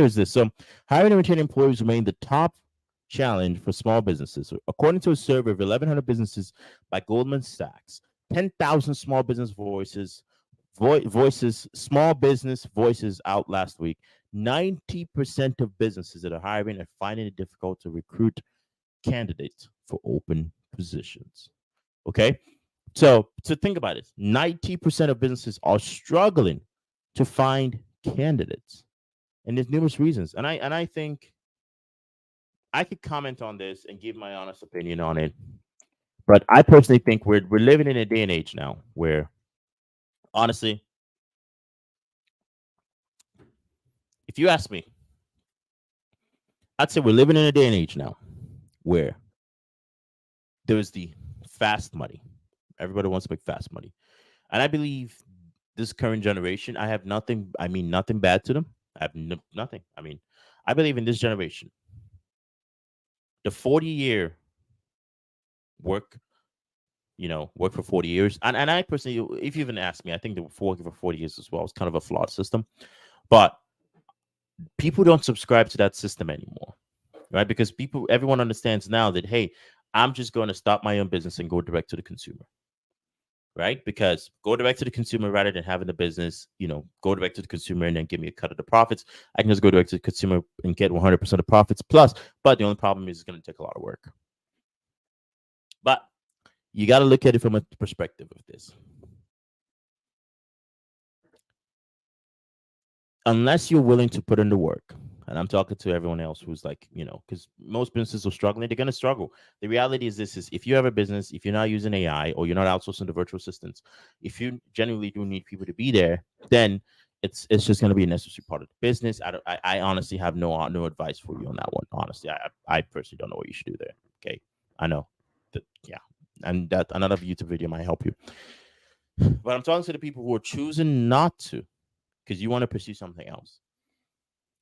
is this. So hiring and retaining employees remain the top challenge for small businesses. According to a survey of 1,100 businesses by Goldman Sachs, 10,000 small business small business voices out last week. 90% of businesses that are hiring are finding it difficult to recruit candidates for open positions. Okay. So think about it. 90% of businesses are struggling to find candidates. And there's numerous reasons. And I think I could comment on this and give my honest opinion on it. But I personally think we're living in a day and age now where, honestly, if you ask me, I'd say we're living in a day and age now where there's the fast money. Everybody wants to make fast money. And I believe this current generation, I have nothing bad to them. I have nothing. I believe in this generation. The 40-year work for 40 years. And I personally, if you even ask me, I think the working for 40 years as well is kind of a flawed system. But people don't subscribe to that system anymore, right? Because everyone understands now that, hey, I'm just going to stop my own business and go direct to the consumer, right? Because go direct to the consumer rather than having the business, go direct to the consumer and then give me a cut of the profits. I can just go direct to the consumer and get 100% of profits plus. But the only problem is it's going to take a lot of work. But you got to look at it from a perspective of this. Unless you're willing to put in the work, and I'm talking to everyone else who's like, because most businesses are struggling, they're going to struggle. The reality is this: is if you have a business, if you're not using AI or you're not outsourcing the virtual assistants, if you genuinely do need people to be there, then it's just going to be a necessary part of the business. I honestly have no advice for you on that one. Honestly, I personally don't know what you should do there. Okay, I know that, yeah, and that another YouTube video might help you. But I'm talking to the people who are choosing not to, because you want to pursue something else.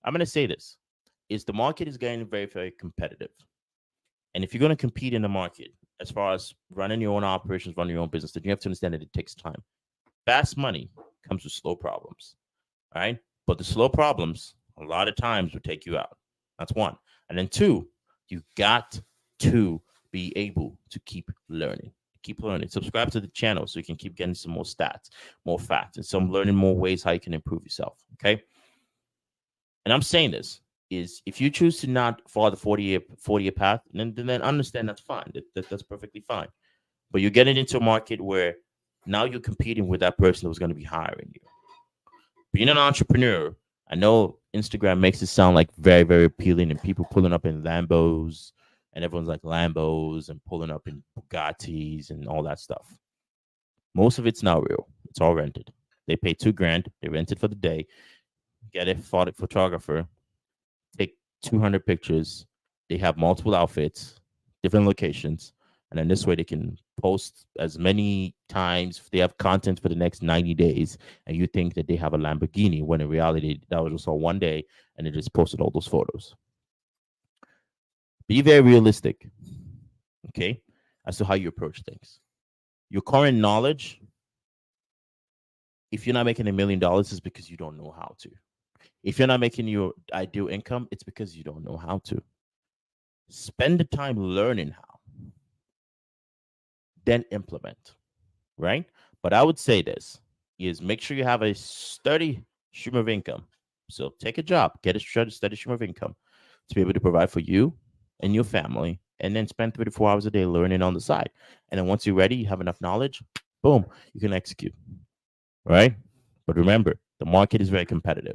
I'm going to say this, is the market is getting very, very competitive. And if you're going to compete in the market, as far as running your own operations, running your own business, then you have to understand that it takes time. Fast money comes with slow problems, all right? But the slow problems, a lot of times, will take you out. That's one. And then two, you got to be able to keep learning. Keep learning. Subscribe to the channel so you can keep getting some more stats, more facts, and some learning more ways how you can improve yourself, okay? And I'm saying this is if you choose to not follow the 40-year path, then understand that's fine. That's perfectly fine. But you're getting into a market where now you're competing with that person who's going to be hiring you. Being an entrepreneur, I know Instagram makes it sound like very, very appealing and people pulling up in Lambos and everyone's like Lambos and pulling up in Bugattis and all that stuff. Most of it's not real. It's all rented. They pay $2,000. They rent it for the day. Get a photographer, take 200 pictures. They have multiple outfits, different locations. And then this way they can post as many times. They have content for the next 90 days. And you think that they have a Lamborghini when in reality that was just all one day and they just posted all those photos. Be very realistic, okay, as to how you approach things. Your current knowledge, if you're not making $1 million, it's because you don't know how to. If you're not making your ideal income, it's because you don't know how to. Spend the time learning how, then implement, right? But I would say this is make sure you have a steady stream of income. So take a job, get a steady stream of income to be able to provide for you and your family, and then spend 3 to 4 hours a day learning on the side. And then once you're ready, you have enough knowledge, boom, you can execute, right? But remember, the market is very competitive.